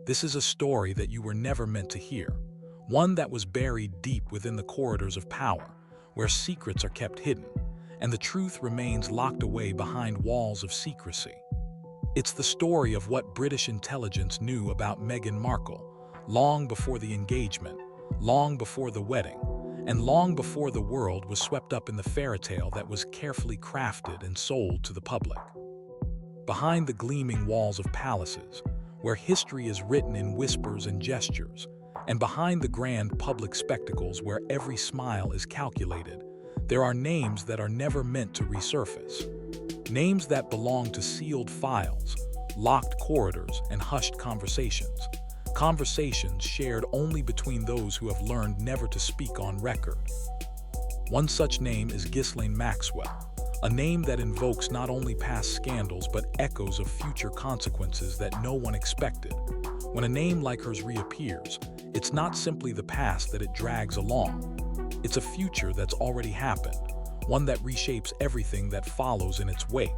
This is a story that you were never meant to hear, one that was buried deep within the corridors of power, where secrets are kept hidden, and the truth remains locked away behind walls of secrecy. It's the story of what British intelligence knew about Meghan Markle, long before the engagement, long before the wedding, and long before the world was swept up in the fairy tale that was carefully crafted and sold to the public. Behind the gleaming walls of palaces, where history is written in whispers and gestures, and behind the grand public spectacles where every smile is calculated, there are names that are never meant to resurface. Names that belong to sealed files, locked corridors, and hushed conversations. Conversations shared only between those who have learned never to speak on record. One such name is Ghislaine Maxwell, a name that invokes not only past scandals but echoes of future consequences that no one expected. When a name like hers reappears, it's not simply the past that it drags along. It's a future that's already happened, one that reshapes everything that follows in its wake.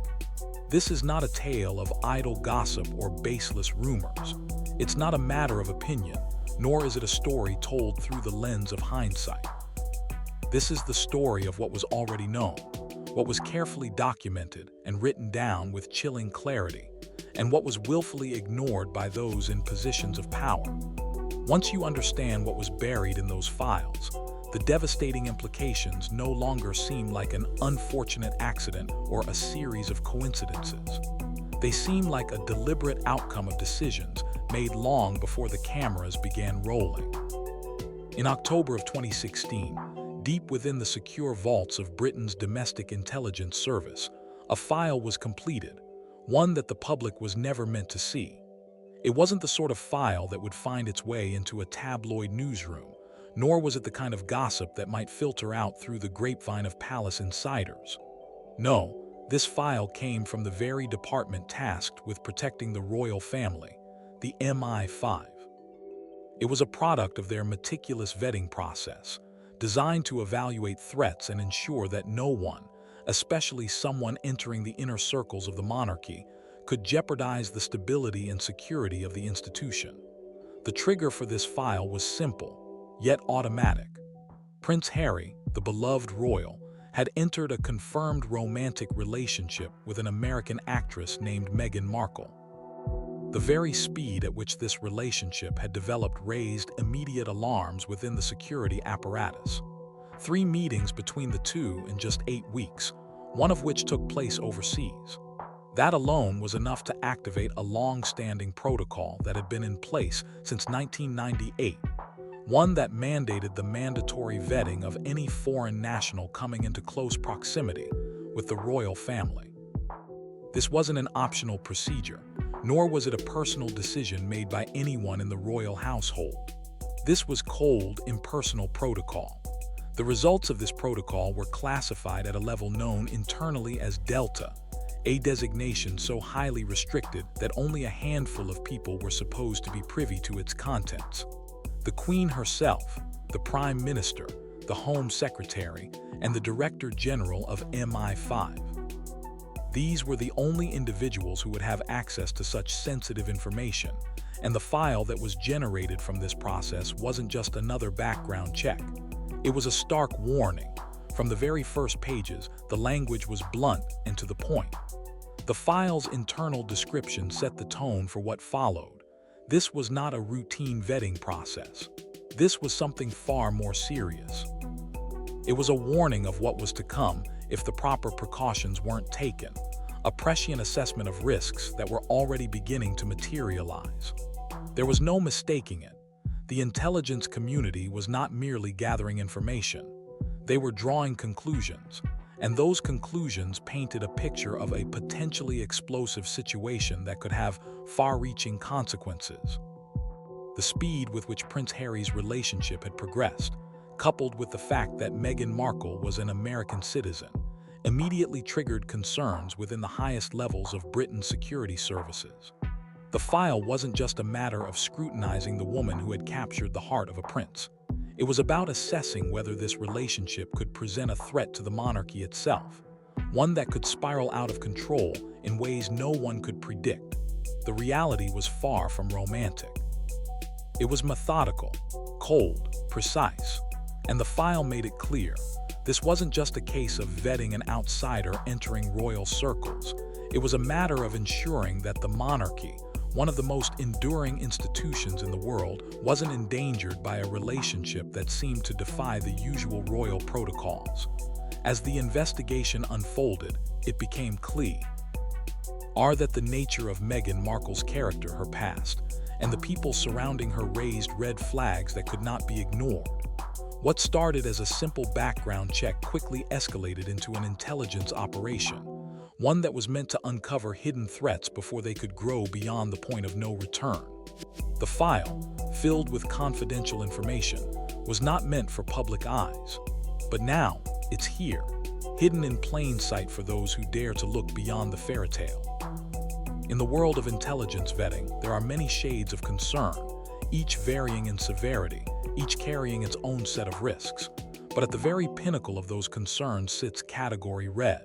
This is not a tale of idle gossip or baseless rumors. It's not a matter of opinion, nor is it a story told through the lens of hindsight. This is the story of what was already known, what was carefully documented and written down with chilling clarity, and what was willfully ignored by those in positions of power. Once you understand what was buried in those files, the devastating implications no longer seem like an unfortunate accident or a series of coincidences. They seem like a deliberate outcome of decisions made long before the cameras began rolling. In October of 2016, deep within the secure vaults of Britain's domestic intelligence service, a file was completed, one that the public was never meant to see. It wasn't the sort of file that would find its way into a tabloid newsroom, nor was it the kind of gossip that might filter out through the grapevine of palace insiders. No, this file came from the very department tasked with protecting the royal family, the MI5. It was a product of their meticulous vetting process, designed to evaluate threats and ensure that no one, especially someone entering the inner circles of the monarchy, could jeopardize the stability and security of the institution. The trigger for this file was simple, yet automatic. Prince Harry, the beloved royal, had entered a confirmed romantic relationship with an American actress named Meghan Markle. The very speed at which this relationship had developed raised immediate alarms within the security apparatus. 3 meetings between the two in just 8 weeks, one of which took place overseas. That alone was enough to activate a long-standing protocol that had been in place since 1998, one that mandated the mandatory vetting of any foreign national coming into close proximity with the royal family. This wasn't an optional procedure, nor was it a personal decision made by anyone in the royal household. This was cold, impersonal protocol. The results of this protocol were classified at a level known internally as Delta, a designation so highly restricted that only a handful of people were supposed to be privy to its contents. The Queen herself, the Prime Minister, the Home Secretary, and the Director General of MI5. These were the only individuals who would have access to such sensitive information, and the file that was generated from this process wasn't just another background check. It was a stark warning. From the very first pages, the language was blunt and to the point. The file's internal description set the tone for what followed. This was not a routine vetting process. This was something far more serious. It was a warning of what was to come if the proper precautions weren't taken, a prescient assessment of risks that were already beginning to materialize. There was no mistaking it. The intelligence community was not merely gathering information. They were drawing conclusions, and those conclusions painted a picture of a potentially explosive situation that could have far-reaching consequences. The speed with which Prince Harry's relationship had progressed, coupled with the fact that Meghan Markle was an American citizen, immediately triggered concerns within the highest levels of Britain's security services. The file wasn't just a matter of scrutinizing the woman who had captured the heart of a prince. It was about assessing whether this relationship could present a threat to the monarchy itself, one that could spiral out of control in ways no one could predict. The reality was far from romantic. It was methodical, cold, precise, and the file made it clear. This wasn't just a case of vetting an outsider entering royal circles. It was a matter of ensuring that the monarchy, one of the most enduring institutions in the world, wasn't endangered by a relationship that seemed to defy the usual royal protocols. As the investigation unfolded, it became clear that the nature of Meghan Markle's character, her past, and the people surrounding her raised red flags that could not be ignored. What started as a simple background check quickly escalated into an intelligence operation, one that was meant to uncover hidden threats before they could grow beyond the point of no return. The file, filled with confidential information, was not meant for public eyes. But now, it's here, hidden in plain sight for those who dare to look beyond the fairy tale. In the world of intelligence vetting, there are many shades of concern, each varying in severity, each carrying its own set of risks. But at the very pinnacle of those concerns sits Category Red.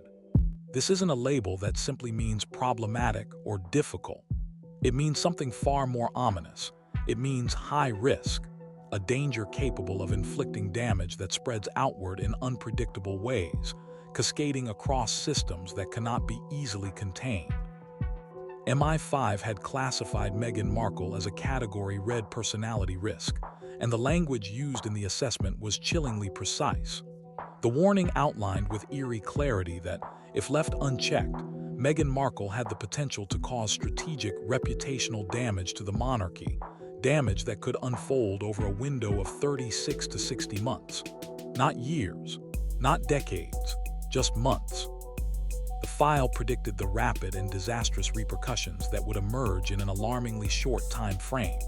This isn't a label that simply means problematic or difficult. It means something far more ominous. It means high risk, a danger capable of inflicting damage that spreads outward in unpredictable ways, cascading across systems that cannot be easily contained. MI5 had classified Meghan Markle as a Category Red personality risk, and the language used in the assessment was chillingly precise. The warning outlined with eerie clarity that, if left unchecked, Meghan Markle had the potential to cause strategic, reputational damage to the monarchy, damage that could unfold over a window of 36 to 60 months. Not years, not decades, just months. The file predicted the rapid and disastrous repercussions that would emerge in an alarmingly short time frame.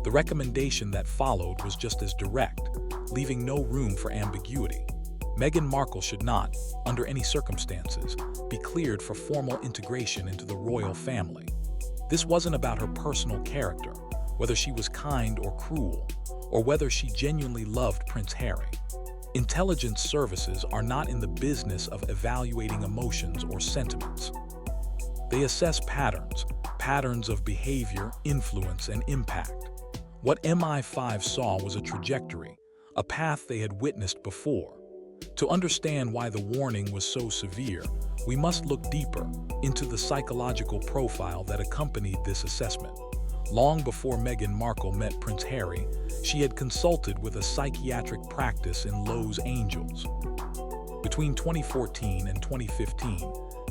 The recommendation that followed was just as direct, leaving no room for ambiguity. Meghan Markle should not, under any circumstances, be cleared for formal integration into the royal family. This wasn't about her personal character, whether she was kind or cruel, or whether she genuinely loved Prince Harry. Intelligence services are not in the business of evaluating emotions or sentiments. They assess patterns of behavior, influence, and impact. What MI5 saw was a trajectory, a path they had witnessed before. To understand why the warning was so severe, we must look deeper into the psychological profile that accompanied this assessment. Long before Meghan Markle met Prince Harry, she had consulted with a psychiatric practice in Los Angeles. Between 2014 and 2015,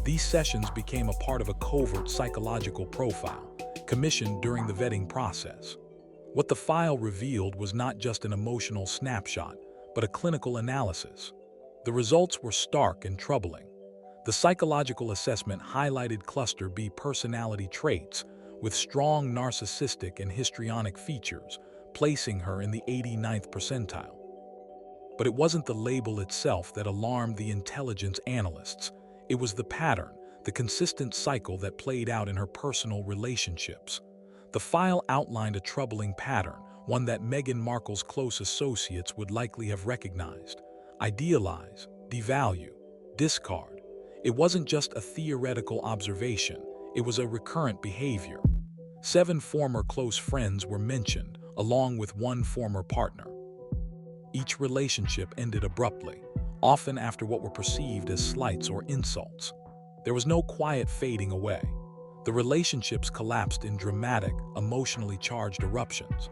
these sessions became a part of a covert psychological profile, commissioned during the vetting process. What the file revealed was not just an emotional snapshot, but a clinical analysis. The results were stark and troubling. The psychological assessment highlighted Cluster B personality traits with strong narcissistic and histrionic features, placing her in the 89th percentile. But it wasn't the label itself that alarmed the intelligence analysts. It was the pattern, the consistent cycle that played out in her personal relationships. The file outlined a troubling pattern, one that Meghan Markle's close associates would likely have recognized. Idealize, devalue, discard. It wasn't just a theoretical observation, it was a recurrent behavior. 7 former close friends were mentioned, along with 1 former partner. Each relationship ended abruptly, often after what were perceived as slights or insults. There was no quiet fading away. The relationships collapsed in dramatic, emotionally charged eruptions.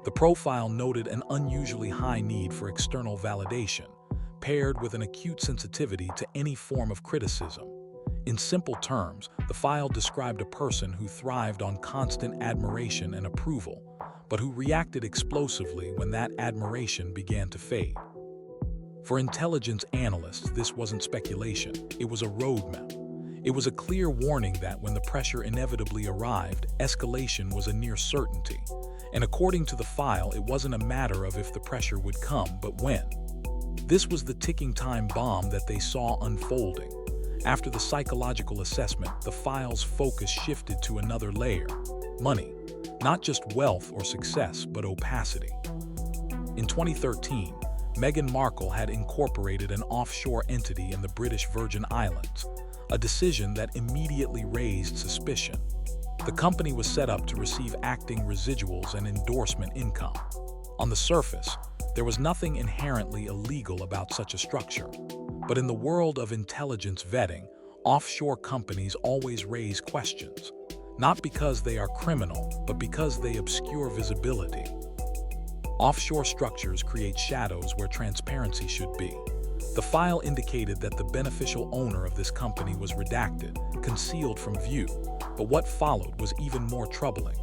The profile noted an unusually high need for external validation, paired with an acute sensitivity to any form of criticism. In simple terms, the file described a person who thrived on constant admiration and approval, but who reacted explosively when that admiration began to fade. For intelligence analysts, this wasn't speculation, it was a roadmap. It was a clear warning that when the pressure inevitably arrived, escalation was a near certainty. And according to the file, it wasn't a matter of if the pressure would come, but when. This was the ticking time bomb that they saw unfolding. After the psychological assessment, the file's focus shifted to another layer: money. Not just wealth or success, but opacity. In 2013, Meghan Markle had incorporated an offshore entity in the British Virgin Islands, a decision that immediately raised suspicion. The company was set up to receive acting residuals and endorsement income. On the surface, there was nothing inherently illegal about such a structure. But in the world of intelligence vetting, offshore companies always raise questions, not because they are criminal, but because they obscure visibility. Offshore structures create shadows where transparency should be. The file indicated that the beneficial owner of this company was redacted, concealed from view, but what followed was even more troubling.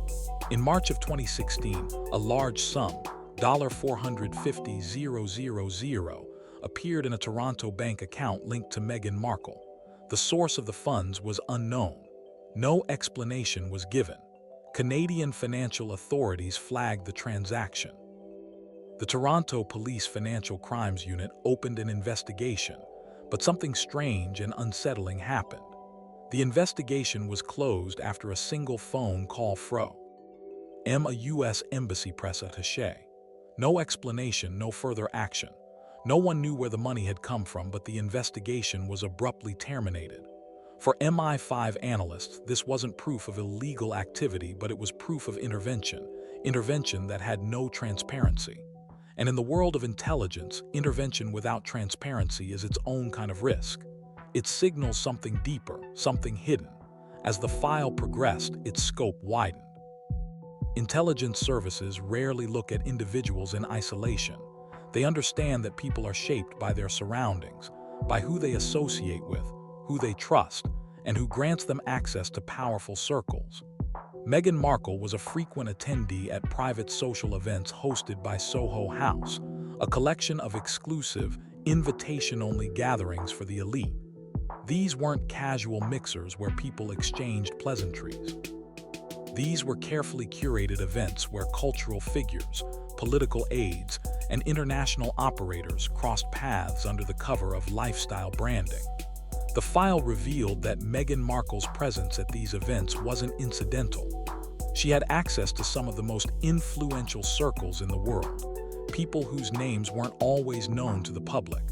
In March of 2016, a large sum, $450,000, appeared in a Toronto bank account linked to Meghan Markle. The source of the funds was unknown. No explanation was given. Canadian financial authorities flagged the transaction. The Toronto Police Financial Crimes Unit opened an investigation, but something strange and unsettling happened. The investigation was closed after a single phone call from a U.S. Embassy press attaché. No explanation, no further action. No one knew where the money had come from, but the investigation was abruptly terminated. For MI5 analysts, this wasn't proof of illegal activity, but it was proof of intervention that had no transparency. And in the world of intelligence, intervention without transparency is its own kind of risk. It signals something deeper, something hidden. As the file progressed, its scope widened. Intelligence services rarely look at individuals in isolation. They understand that people are shaped by their surroundings, by who they associate with, who they trust, and who grants them access to powerful circles. Meghan Markle was a frequent attendee at private social events hosted by Soho House, a collection of exclusive, invitation-only gatherings for the elite. These weren't casual mixers where people exchanged pleasantries. These were carefully curated events where cultural figures, political aides, and international operators crossed paths under the cover of lifestyle branding. The file revealed that Meghan Markle's presence at these events wasn't incidental. She had access to some of the most influential circles in the world, people whose names weren't always known to the public,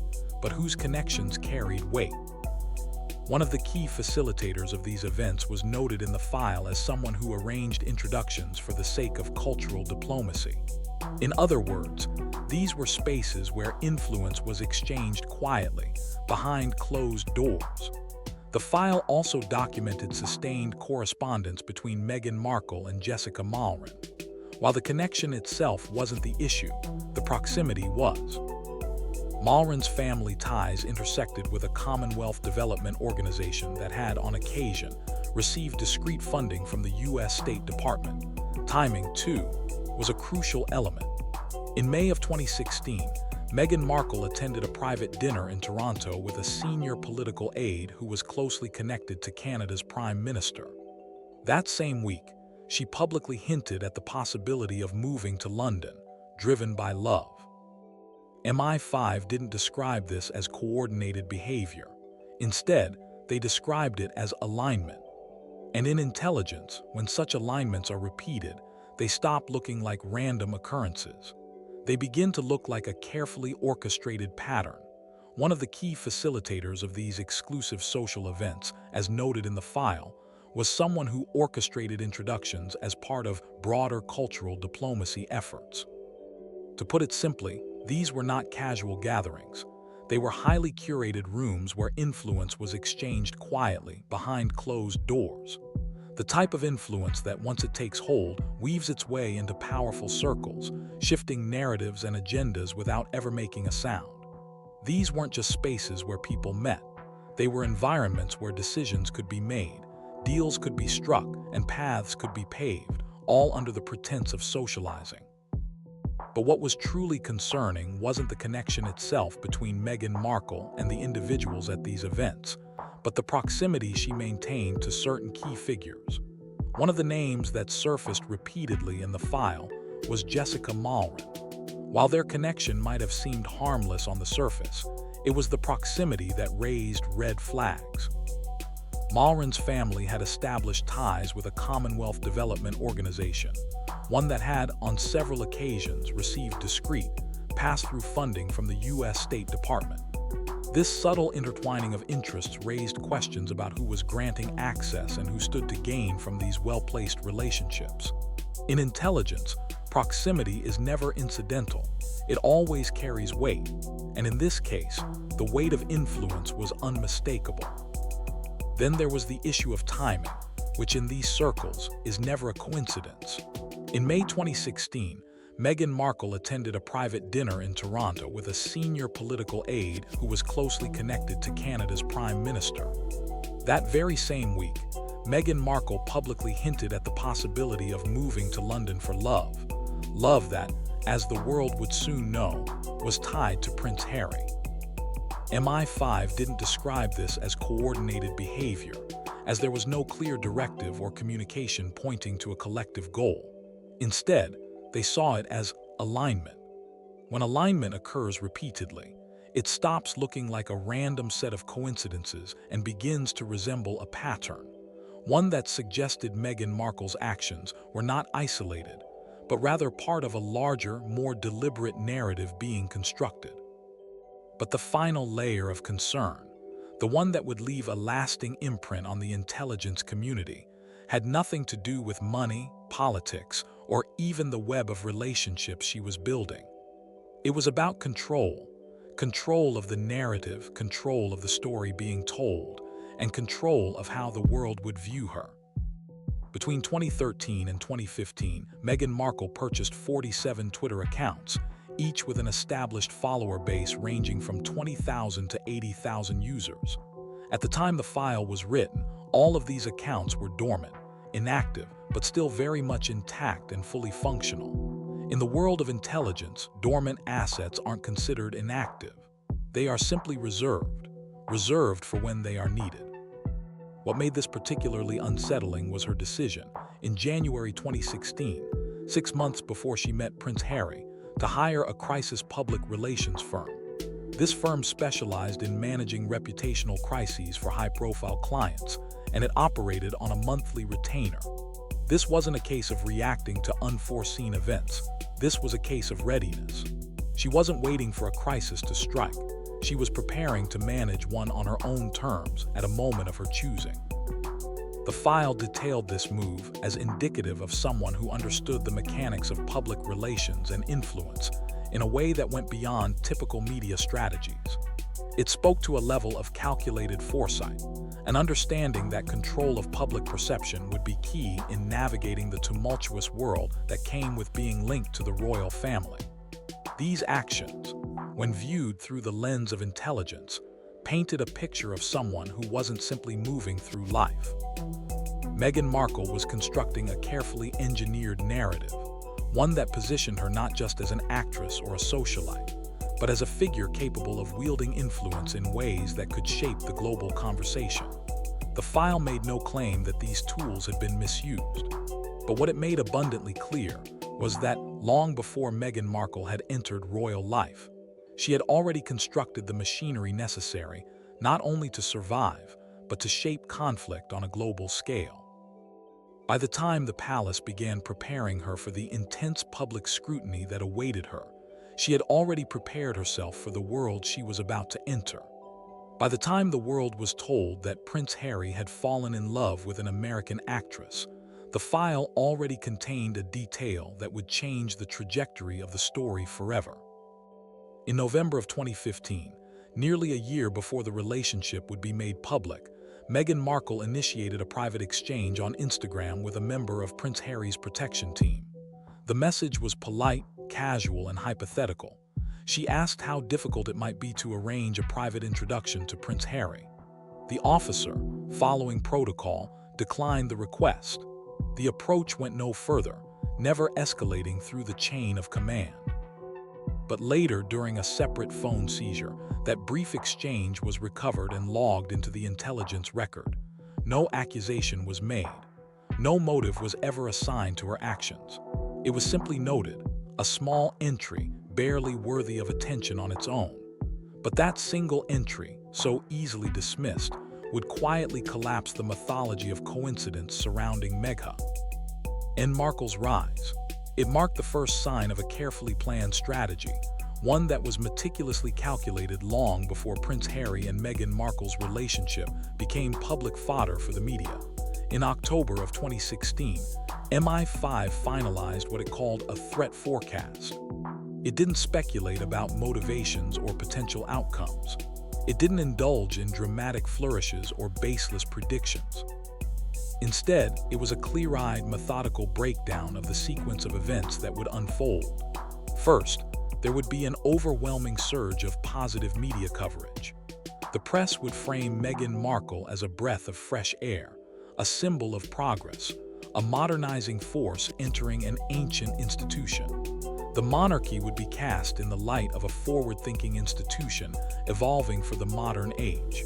but whose connections carried weight. One of the key facilitators of these events was noted in the file as someone who arranged introductions for the sake of cultural diplomacy. In other words, these were spaces where influence was exchanged quietly, behind closed doors. The file also documented sustained correspondence between Meghan Markle and Jessica Malrin. While the connection itself wasn't the issue, the proximity was. Malrin's family ties intersected with a Commonwealth development organization that had, on occasion, received discreet funding from the U.S. State Department. Timing, too, was a crucial element. In May of 2016, Meghan Markle attended a private dinner in Toronto with a senior political aide who was closely connected to Canada's Prime Minister. That same week, she publicly hinted at the possibility of moving to London, driven by love. MI5 didn't describe this as coordinated behavior. Instead, they described it as alignment. And in intelligence, when such alignments are repeated, they stop looking like random occurrences. They begin to look like a carefully orchestrated pattern. One of the key facilitators of these exclusive social events, as noted in the file, was someone who orchestrated introductions as part of broader cultural diplomacy efforts. To put it simply, these were not casual gatherings. They were highly curated rooms where influence was exchanged quietly, behind closed doors. The type of influence that, once it takes hold, weaves its way into powerful circles, shifting narratives and agendas without ever making a sound. These weren't just spaces where people met. They were environments where decisions could be made, deals could be struck, and paths could be paved, all under the pretense of socializing. But what was truly concerning wasn't the connection itself between Meghan Markle and the individuals at these events, but the proximity she maintained to certain key figures. One of the names that surfaced repeatedly in the file was Jessica Malrin. While their connection might have seemed harmless on the surface, it was the proximity that raised red flags. Malrin's family had established ties with a Commonwealth development organization, one that had, on several occasions, received discreet, pass-through funding from the U.S. State Department. This subtle intertwining of interests raised questions about who was granting access and who stood to gain from these well-placed relationships. In intelligence, proximity is never incidental. It always carries weight, and in this case, the weight of influence was unmistakable. Then there was the issue of timing, which in these circles is never a coincidence. In May 2016, Meghan Markle attended a private dinner in Toronto with a senior political aide who was closely connected to Canada's Prime Minister. That very same week, Meghan Markle publicly hinted at the possibility of moving to London for love. Love that, as the world would soon know, was tied to Prince Harry. MI5 didn't describe this as coordinated behavior, as there was no clear directive or communication pointing to a collective goal. Instead, they saw it as alignment. When alignment occurs repeatedly, it stops looking like a random set of coincidences and begins to resemble a pattern, one that suggested Meghan Markle's actions were not isolated, but rather part of a larger, more deliberate narrative being constructed. But the final layer of concern, the one that would leave a lasting imprint on the intelligence community, had nothing to do with money, politics, or even the web of relationships she was building. It was about control. Control of the narrative, control of the story being told, and control of how the world would view her. Between 2013 and 2015, Meghan Markle purchased 47 Twitter accounts, each with an established follower base ranging from 20,000 to 80,000 users. At the time the file was written, all of these accounts were dormant, inactive, but still very much intact and fully functional. In the world of intelligence, dormant assets aren't considered inactive. They are simply reserved for when they are needed. What made this particularly unsettling was her decision, in January 2016, 6 months before she met Prince Harry, to hire a crisis public relations firm. This firm specialized in managing reputational crises for high-profile clients, and it operated on a monthly retainer. This wasn't a case of reacting to unforeseen events. This was a case of readiness. She wasn't waiting for a crisis to strike. She was preparing to manage one on her own terms at a moment of her choosing. The file detailed this move as indicative of someone who understood the mechanics of public relations and influence in a way that went beyond typical media strategies. It spoke to a level of calculated foresight, an understanding that control of public perception would be key in navigating the tumultuous world that came with being linked to the royal family. These actions, when viewed through the lens of intelligence, painted a picture of someone who wasn't simply moving through life. Meghan Markle was constructing a carefully engineered narrative, one that positioned her not just as an actress or a socialite, but as a figure capable of wielding influence in ways that could shape the global conversation. The file made no claim that these tools had been misused, but what it made abundantly clear was that long before Meghan Markle had entered royal life, she had already constructed the machinery necessary not only to survive, but to shape conflict on a global scale. By the time the palace began preparing her for the intense public scrutiny that awaited her, she had already prepared herself for the world she was about to enter. By the time the world was told that Prince Harry had fallen in love with an American actress, the file already contained a detail that would change the trajectory of the story forever. In November of 2015, nearly a year before the relationship would be made public, Meghan Markle initiated a private exchange on Instagram with a member of Prince Harry's protection team. The message was polite, casual, and hypothetical. She asked how difficult it might be to arrange a private introduction to Prince Harry. The officer, following protocol, declined the request. The approach went no further, never escalating through the chain of command. But later, during a separate phone seizure, that brief exchange was recovered and logged into the intelligence record. No accusation was made. No motive was ever assigned to her actions. It was simply noted, a small entry, barely worthy of attention on its own. But that single entry, so easily dismissed, would quietly collapse the mythology of coincidence surrounding Meghan Markle's rise. It marked the first sign of a carefully planned strategy, one that was meticulously calculated long before Prince Harry and Meghan Markle's relationship became public fodder for the media. In October of 2016, MI5 finalized what it called a threat forecast. It didn't speculate about motivations or potential outcomes. It didn't indulge in dramatic flourishes or baseless predictions. Instead, it was a clear-eyed, methodical breakdown of the sequence of events that would unfold. First, there would be an overwhelming surge of positive media coverage. The press would frame Meghan Markle as a breath of fresh air, a symbol of progress, a modernizing force entering an ancient institution. The monarchy would be cast in the light of a forward-thinking institution evolving for the modern age.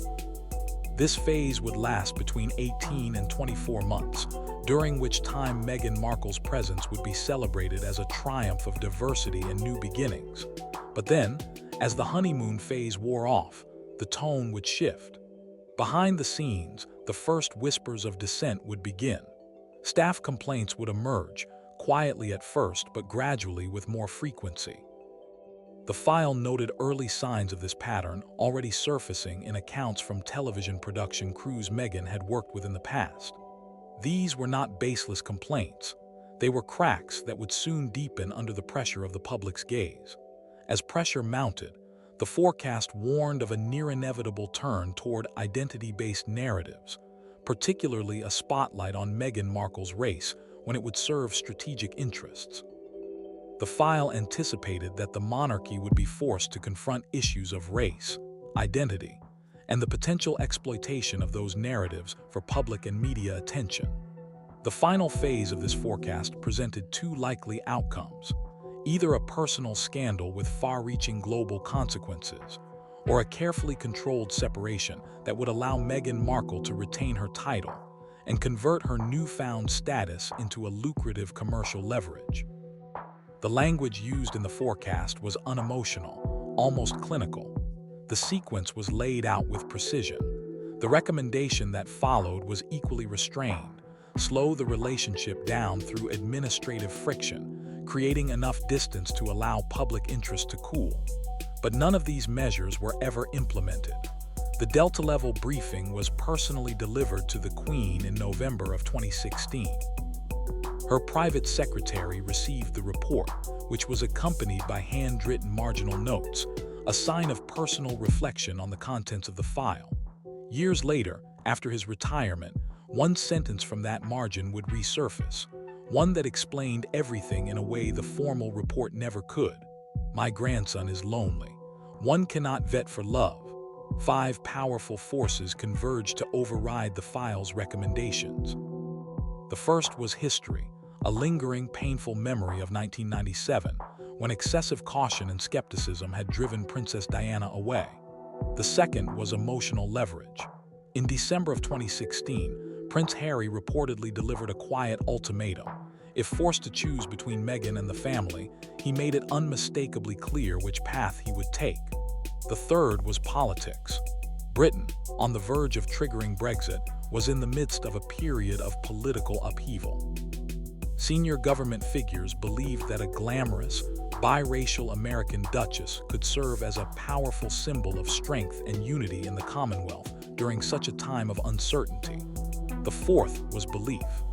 This phase would last between 18 and 24 months, during which time Meghan Markle's presence would be celebrated as a triumph of diversity and new beginnings. But then, as the honeymoon phase wore off, the tone would shift. Behind the scenes, the first whispers of dissent would begin. Staff complaints would emerge, quietly at first but gradually with more frequency. The file noted early signs of this pattern already surfacing in accounts from television production crews Meghan had worked with in the past. These were not baseless complaints. They were cracks that would soon deepen under the pressure of the public's gaze. As pressure mounted, the forecast warned of a near-inevitable turn toward identity-based narratives, particularly a spotlight on Meghan Markle's race when it would serve strategic interests. The file anticipated that the monarchy would be forced to confront issues of race, identity, and the potential exploitation of those narratives for public and media attention. The final phase of this forecast presented two likely outcomes: either a personal scandal with far-reaching global consequences, or a carefully controlled separation that would allow Meghan Markle to retain her title and convert her newfound status into a lucrative commercial leverage. The language used in the forecast was unemotional, almost clinical. The sequence was laid out with precision. The recommendation that followed was equally restrained: slow the relationship down through administrative friction, creating enough distance to allow public interest to cool. But none of these measures were ever implemented. The Delta-level briefing was personally delivered to the Queen in November of 2016. Her private secretary received the report, which was accompanied by handwritten marginal notes, a sign of personal reflection on the contents of the file. Years later, after his retirement, one sentence from that margin would resurface, one that explained everything in a way the formal report never could. "My grandson is lonely. One cannot vet for love." 5 powerful forces converged to override the file's recommendations. The first was history, a lingering, painful memory of 1997, when excessive caution and skepticism had driven Princess Diana away. The second was emotional leverage. In December of 2016, Prince Harry reportedly delivered a quiet ultimatum. If forced to choose between Meghan and the family, he made it unmistakably clear which path he would take. The third was politics. Britain, on the verge of triggering Brexit, was in the midst of a period of political upheaval. Senior government figures believed that a glamorous, biracial American duchess could serve as a powerful symbol of strength and unity in the Commonwealth during such a time of uncertainty. The fourth was belief.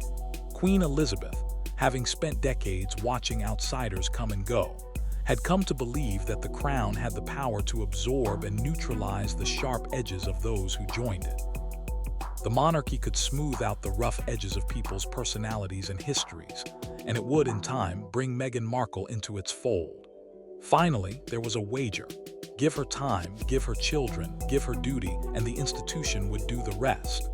Queen Elizabeth, having spent decades watching outsiders come and go, had come to believe that the crown had the power to absorb and neutralize the sharp edges of those who joined it. The monarchy could smooth out the rough edges of people's personalities and histories, and it would, in time, bring Meghan Markle into its fold. Finally, there was a wager. Give her time, give her children, give her duty, and the institution would do the rest.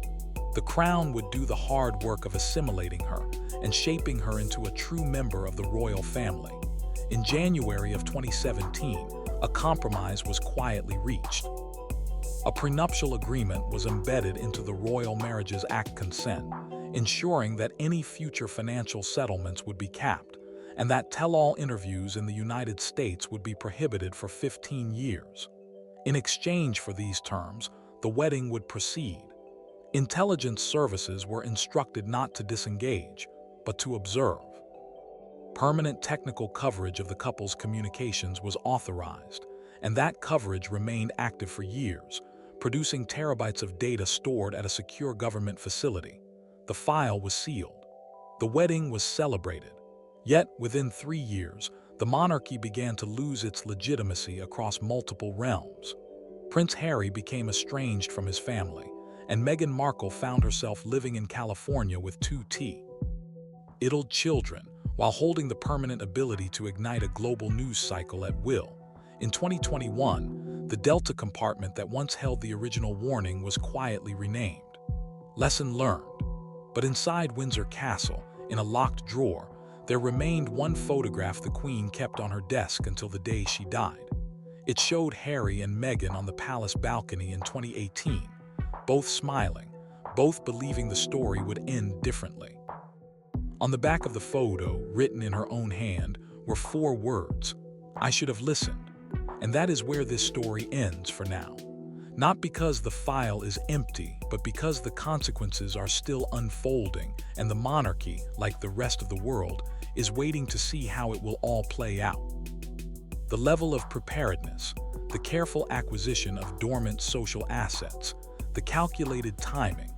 The crown would do the hard work of assimilating her and shaping her into a true member of the royal family. In January of 2017, a compromise was quietly reached. A prenuptial agreement was embedded into the Royal Marriages Act consent, ensuring that any future financial settlements would be capped, and that tell-all interviews in the United States would be prohibited for 15 years. In exchange for these terms, the wedding would proceed. Intelligence services were instructed not to disengage, but to observe. Permanent technical coverage of the couple's communications was authorized, and that coverage remained active for years, producing terabytes of data stored at a secure government facility. The file was sealed. The wedding was celebrated. Yet, within 3 years, the monarchy began to lose its legitimacy across multiple realms. Prince Harry became estranged from his family, and Meghan Markle found herself living in California with 2 idled children, while holding the permanent ability to ignite a global news cycle at will. In 2021, the Delta compartment that once held the original warning was quietly renamed. Lesson learned. But inside Windsor Castle, in a locked drawer, there remained one photograph the Queen kept on her desk until the day she died. It showed Harry and Meghan on the palace balcony in 2018, both smiling, both believing the story would end differently. On the back of the photo, written in her own hand, were 4 words: "I should have listened." And that is where this story ends for now. Not because the file is empty, but because the consequences are still unfolding, and the monarchy, like the rest of the world, is waiting to see how it will all play out. The level of preparedness, the careful acquisition of dormant social assets, the calculated timing,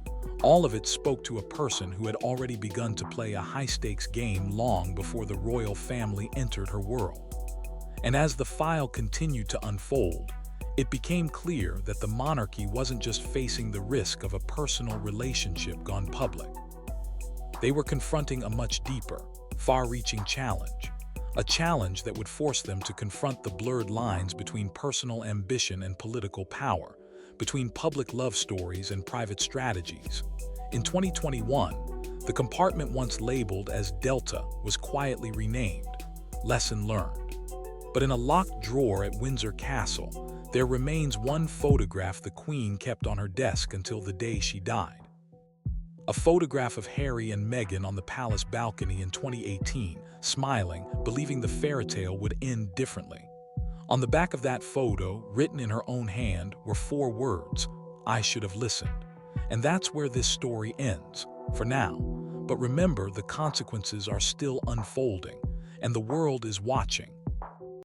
all of it spoke to a person who had already begun to play a high-stakes game long before the royal family entered her world. And as the file continued to unfold, it became clear that the monarchy wasn't just facing the risk of a personal relationship gone public. They were confronting a much deeper, far-reaching challenge, a challenge that would force them to confront the blurred lines between personal ambition and political power, between public love stories and private strategies. In 2021, the compartment once labeled as Delta was quietly renamed Lesson Learned. But in a locked drawer at Windsor Castle, there remains one photograph the Queen kept on her desk until the day she died. A photograph of Harry and Meghan on the palace balcony in 2018, smiling, believing the fairy tale would end differently. On the back of that photo, written in her own hand, were 4 words: "I should have listened." And that's where this story ends, for now. But remember, the consequences are still unfolding, and the world is watching.